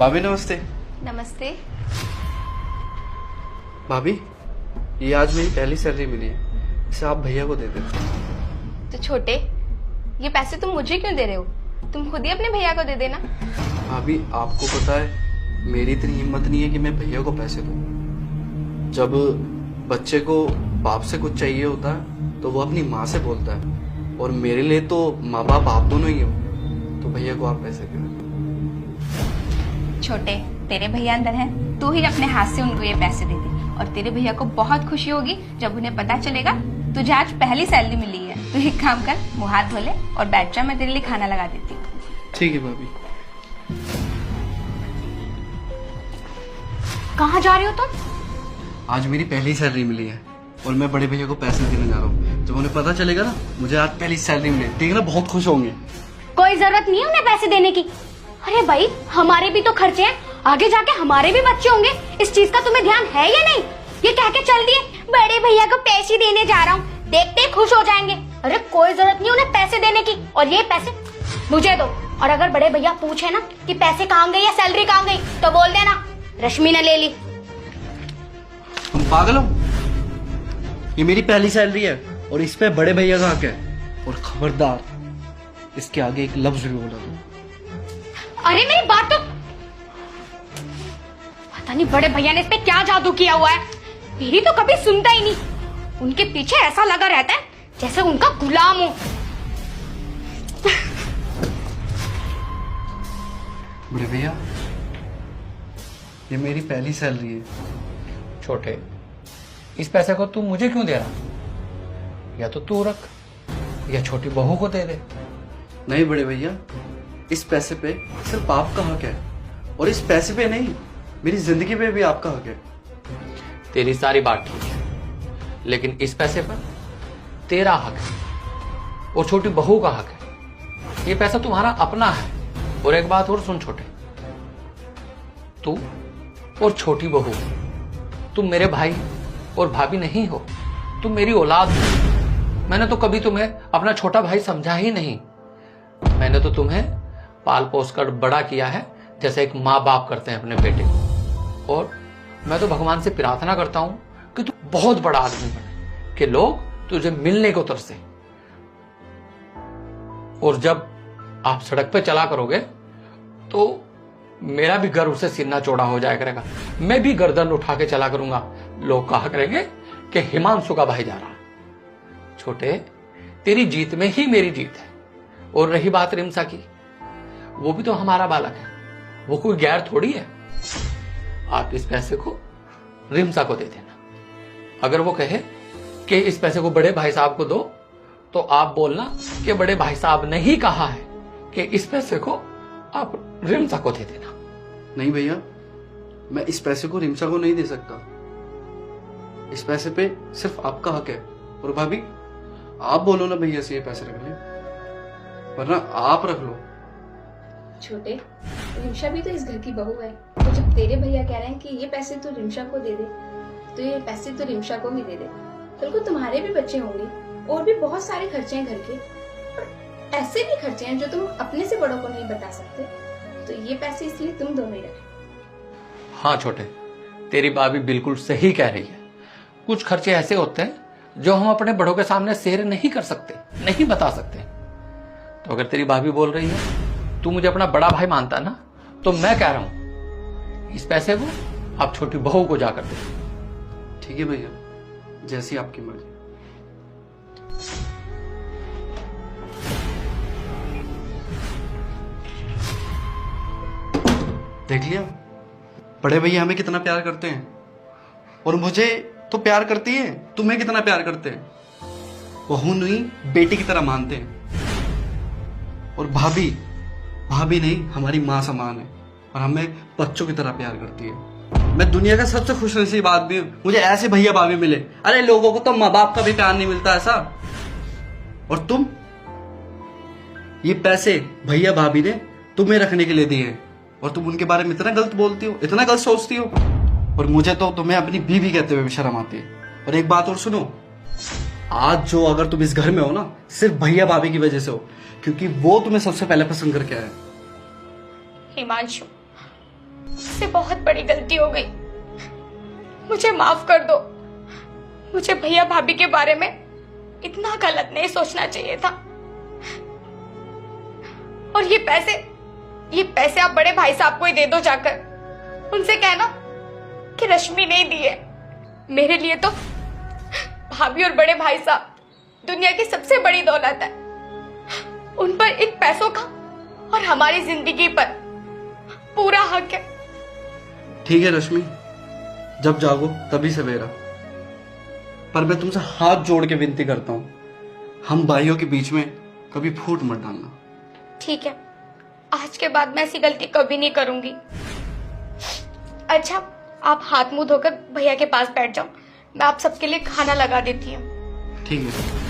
भाभी नमस्ते। नमस्ते। भाभी ये आज मेरी पहली सैलरी मिली है, इसे आप भैया को दे दो। तो छोटे, ये पैसे तुम मुझे क्यों दे रहे हो? तुम खुद ही अपने भैया को दे देना। भाभी आपको पता है मेरी इतनी हिम्मत नहीं है कि मैं भैया को पैसे दूं। जब बच्चे को बाप से कुछ चाहिए होता है तो वो अपनी माँ से बोलता है, और मेरे लिए तो माँ बाप आप दोनों ही हो, तो भैया को आप पैसे दे दो। छोटे, तेरे भैया अंदर हैं, तू ही अपने हाथ से उनको ये पैसे दे दे, और तेरे भैया को बहुत खुशी होगी जब उन्हें पता चलेगा तुझे आज पहली सैलरी मिली है। तू एक काम कर, मुँह हाथ धो ले और बैठ जा, मैं तेरे लिए खाना लगा देती हूँ। ठीक है भाभी। कहाँ जा रहे हो तुम? आज मेरी पहली सैलरी मिली है और मैं बड़े भैया को पैसे देने जा रहा हूँ। जब उन्हें पता चलेगा ना मुझे आज पहली सैलरी मिली, ठीक है ना, बहुत खुश होंगे। कोई जरूरत नहीं है उन्हें पैसे देने की। अरे भाई, हमारे भी तो खर्चे हैं, आगे जाके हमारे भी बच्चे होंगे। इस चीज का तुम्हें ध्यान है या नहीं? ये कह के चल दिए बड़े भैया को पैसे देने जा रहा हूँ, देखते ही खुश हो जाएंगे। अरे कोई जरूरत नहीं उन्हें पैसे देने की, और ये पैसे मुझे दो। और अगर बड़े भैया पूछे ना कि पैसे कहाँ गए या सैलरी कहाँ गई, तो बोल देना रश्मि ने ले ली। तुम पागल हो? ये मेरी पहली सैलरी है और इस पे बड़े भैया का हक है, और खबरदार इसके आगे एक लफ्ज भी बोला तुम। अरे मेरी बात तो, पता नहीं बड़े भैया ने इस पे क्या जादू किया हुआ है, मेरी तो कभी सुनता ही नहीं। उनके पीछे ऐसा लगा रहता है जैसे उनका गुलाम हो। बड़े भैया ये मेरी पहली सैलरी है। छोटे, इस पैसे को तू मुझे क्यों दे रहा? या तो तू रख या छोटी बहू को दे दे। नहीं बड़े भैया, इस पैसे पे सिर्फ आपका हक है, और इस पैसे पे नहीं, मेरी जिंदगी पे भी आपका हक है। तेरी सारी बात ठीक है, लेकिन इस पैसे पर तेरा हक है और छोटी बहू का हक है। ये पैसा तुम्हारा अपना है। और एक बात और सुन छोटे, तू और छोटी बहू, तुम मेरे भाई और भाभी नहीं हो, तुम मेरी औलाद हो। मैंने तो कभी तुम्हें अपना छोटा भाई समझा ही नहीं। मैंने तो तुम्हें पाल पोस कर बड़ा किया है जैसे एक माँ बाप करते हैं अपने बेटे को। और मैं तो भगवान से प्रार्थना करता हूं कि तू बहुत बड़ा आदमी बने, कि लोग तुझे मिलने को तरसे। और जब आप सड़क पे चला करोगे तो मेरा भी गर्व से सीना चौड़ा हो जाया करेगा। मैं भी गर्दन उठा के चला करूंगा, लोग कहा करेंगे कि हिमांशु का भाई जा रहा। छोटे, तेरी जीत में ही मेरी जीत है। और रही बात रिमसा की, वो भी तो हमारा बालक है, वो कोई गैर थोड़ी है। आप इस पैसे को रिमसा को दे देना। अगर वो कहे कि इस पैसे को बड़े भाई साहब को दो, तो आप बोलना कि बड़े भाई साहब ने ही कहा है कि इस पैसे को आप रिमसा को दे देना। नहीं भैया, मैं इस पैसे को रिमसा को नहीं दे सकता। इस पैसे पे सिर्फ आपका हक है। और भाभी आप बोलो ना भैया से ये पैसे रख ले, वरना आप रख लो। छोटे, रिमशा भी तो इस घर की बहू है, तो जब तेरे भैया कह रहे हैं कि ये पैसे तो रिमशा को दे दे, तो ये पैसे तो रिमशा को ही दे दे। कल को तुम्हारे भी बच्चे होंगे और भी बहुत सारे खर्चे हैं घर के, और ऐसे भी खर्चे हैं जो तुम अपने से बड़ों को नहीं बता सकते। तो ये पैसे इसलिए तुम दोनों ही रखे। हाँ छोटे, तेरी भाभी बिल्कुल सही कह रही है। कुछ खर्चे ऐसे होते हैं जो हम अपने बड़ों के सामने शेयर नहीं कर सकते, नहीं बता सकते। तो अगर तेरी भाभी बोल रही है तू मुझे अपना बड़ा भाई मानता ना, तो मैं कह रहा हूं इस पैसे को आप छोटी बहू को जाकर दे। ठीक है भैया, जैसी आपकी मर्जी। देख लिया बड़े भैया हमें कितना प्यार करते हैं, और मुझे तो प्यार करती है, तुम्हें कितना प्यार करते हैं। बहू नहीं बेटी की तरह मानते हैं। और भाभी भाभी नहीं, हमारी माँ समान है, और हमें बच्चों की तरह प्यार करती है। मैं दुनिया का सबसे खुशनसीब आदमी हूं, मुझे ऐसे भैया भाभी मिले। अरे लोगों को तो माँ बाप का भी प्यार नहीं मिलता ऐसा। और तुम, ये पैसे भैया भाभी ने तुम्हें रखने के लिए दिए हैं, और तुम उनके बारे में इतना गलत बोलती हो, इतना गलत सोचती हो। और मुझे तो तुम्हें अपनी बीवी कहते हुए भी शर्म आती है। और एक बात और सुनो, आज जो अगर तुम इस घर में हो ना, सिर्फ भैया भाभी की वजह से हो, क्योंकि वो तुम्हें सबसे पहले पसंद करके आए। हिमांशु, मुझसे बहुत बड़ी गलती हो गई, मुझे माफ कर दो। मुझे भैया भाभी के बारे में इतना गलत नहीं सोचना चाहिए था। और ये पैसे आप बड़े भाई साहब को ही दे दो जाकर। उनसे कहना कि रश्मि नहीं दी है। मेरे लिए तो भाभी और बड़े भाई साहब दुनिया की सबसे बड़ी दौलत है। उन पर इन पैसों का और हमारी जिंदगी पर पूरा हक है। ठीक है रश्मि, जब जागो तभी सवेरा। पर मैं तुमसे हाथ जोड़ के विनती करता हूं, हम भाइयों के बीच में कभी फूट मत डालना। ठीक है, आज के बाद मैं ऐसी गलती कभी नहीं करूंगी। अच्छा, आप हाथ मुंह धोकर भैया के पास बैठ जाओ, मैं आप सबके लिए खाना लगा देती हूँ। ठीक है।